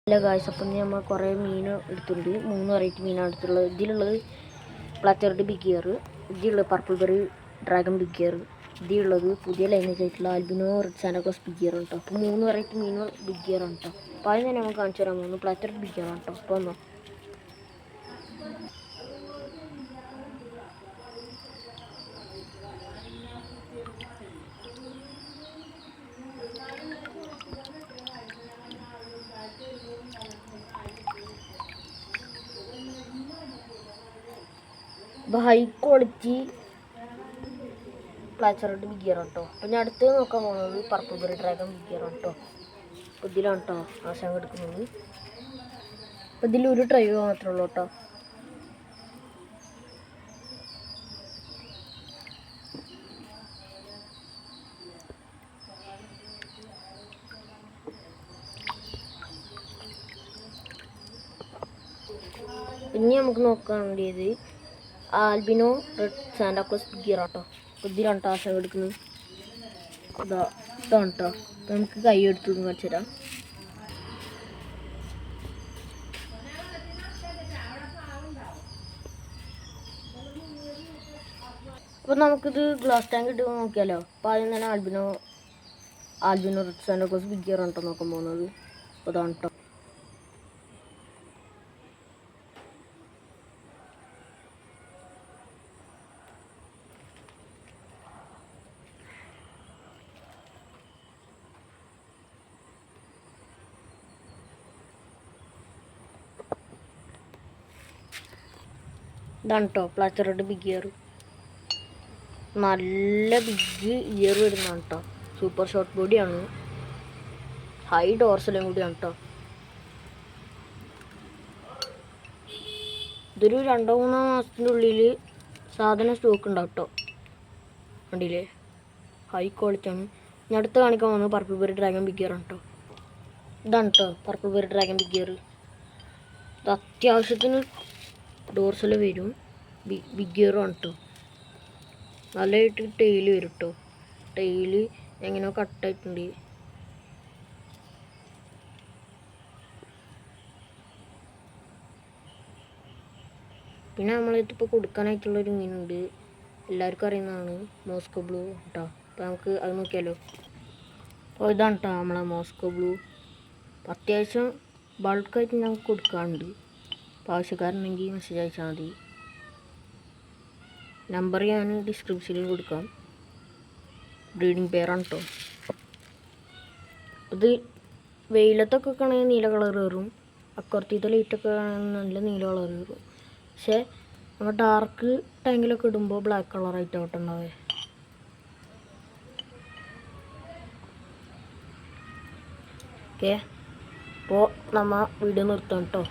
Hello guys, അപ്പം നമ്മൾ കുറേ മീൻ എടുത്തിട്ടുണ്ട്. 3 വെറൈറ്റി മീനാണ് എടുത്തുള്ളത്. ഇതിലുള്ളത് പ്ലാച്ചർഡ് ബിഗ് ഗിയർ, ഇതിലുള്ളത് purple berry dragon big ear, ഇതിലുള്ളത് പുതിയ ലൈനേജ് ആയിട്ടുള്ള albino red Santa Claus big ear കേട്ടോ. അപ്പോൾ 3 വെറൈറ്റി മീനുകൾ ബിഗ് ഗിയർ ആണ് കേട്ടോ. അപ്പോൾ ആദ്യം തന്നെ നമുക്ക് കാണിച്ചു തരാൻ പോകുന്നു പ്ലാച്ചർഡ് ബിഗ് ഗിയർ ആണ് കേട്ടോ. അപ്പോൾ ഒന്നോ ഇപ്പോൾ ഹൈ ക്വാളിറ്റി പ്ലാച്ചർഡ് ബിഗ് ഗിയർ കേട്ടോ. അപ്പോൾ ഞാൻ അടുത്ത് നോക്കാൻ പോകുന്നത് purple berry dragon big ear കേട്ടോ. അപ്പോൾ ഇതിലാണ് കേട്ടോ ആശാൻ എടുക്കുന്നത്. അപ്പോൾ ഇതിലൊരു ട്രൈ മാത്രമേ ഉള്ളൂ കേട്ടോ. ഇനി നമുക്ക് നോക്കാൻ വേണ്ടിയത് albino red Santa Claus big ear കേട്ടോ. അപ്പോൾ ഇതിലാണ് കേട്ടോ ആശാൻ എടുക്കുന്നത്. ഇതാണ് കേട്ടോ. അപ്പോൾ നമുക്ക് കൈ എടുത്ത് കാണിച്ചു തരാം. അപ്പോൾ നമുക്കിത് ഗ്ലാസ് ടാങ്ക് ഇട്ട് നോക്കിയാലോ. അപ്പോൾ ആദ്യം തന്നെ albino red Santa Claus big ear ആണ് കേട്ടോ നോക്കാൻ പോകുന്നത്. അപ്പോൾ ഇതാണ് കേട്ടോ. ഇതാണ് കേട്ടോ പ്ലാച്ചർഡ് ബിഗ് ഗിയർ. നല്ല ബിഗ് ഇയർ വരുന്നതാണ് കേട്ടോ. സൂപ്പർ ഷോർട്ട് ബോഡിയാണ്, ഹൈ ഡോർസലും കൂടിയാണ് കേട്ടോ. ഇതൊരു 2-3 മാസത്തിൻ്റെ ഉള്ളിൽ സാധനം സ്റ്റോക്ക് ഉണ്ടാവും കേട്ടോ. കണ്ടില്ലേ, ഹൈ ക്വാളിറ്റി ആണ്. ഞാൻ അടുത്ത് കാണിക്കാൻ പോകുന്നത് purple berry dragon big ear ആണ് കേട്ടോ. ഇതാണ് കേട്ടോ purple berry dragon big ear. ഇത് അത്യാവശ്യത്തിന് ഡോർസൽ വരും, ബിഗ് ഗിയറും ആണ് കേട്ടോ. നല്ലതായിട്ട് ടെയിൽ വരും കേട്ടോ. ടെയിൽ എങ്ങനെയോ കട്ടായിട്ടുണ്ട്. പിന്നെ നമ്മളിതിപ്പോൾ കൊടുക്കാനായിട്ടുള്ളൊരു മീനുണ്ട്, എല്ലാവർക്കും അറിയുന്നതാണ്, മോസ്കോ ബ്ലൂ കേട്ടോ. അപ്പോൾ നമുക്ക് അത് നോക്കിയാലോ. അപ്പോൾ ഇതാണ് കേട്ടോ നമ്മളെ മോസ്കോ ബ്ലൂ. അത്യാവശ്യം ബൾക്കായിട്ട് ഞങ്ങൾക്ക് കൊടുക്കാറുണ്ട്. അപ്പോൾ ആവശ്യക്കാരുണ്ടെങ്കിൽ മെസ്സേജ് അയച്ചാൽ മതി. നമ്പർ ഞാൻ ഡിസ്ക്രിപ്ഷനിൽ കൊടുക്കാം. ബ്രീഡിങ് പെയറാണ് കേട്ടോ. ഇത് വെയിലത്തൊക്കെ ആണെങ്കിൽ നീല കളർ കയറും, അക്കുറത്തീത്തെ ലൈറ്റൊക്കെ ആണെങ്കിൽ നല്ല നീല കളർ കയറും. പക്ഷേ നമ്മൾ ഡാർക്ക് ടാങ്കിലൊക്കെ ഇടുമ്പോൾ ബ്ലാക്ക് കളറായിട്ട് ഉണ്ടാവേ. ഓക്കെ, അപ്പോൾ നമ്മൾ വീഡിയോ നിർത്താം കേട്ടോ.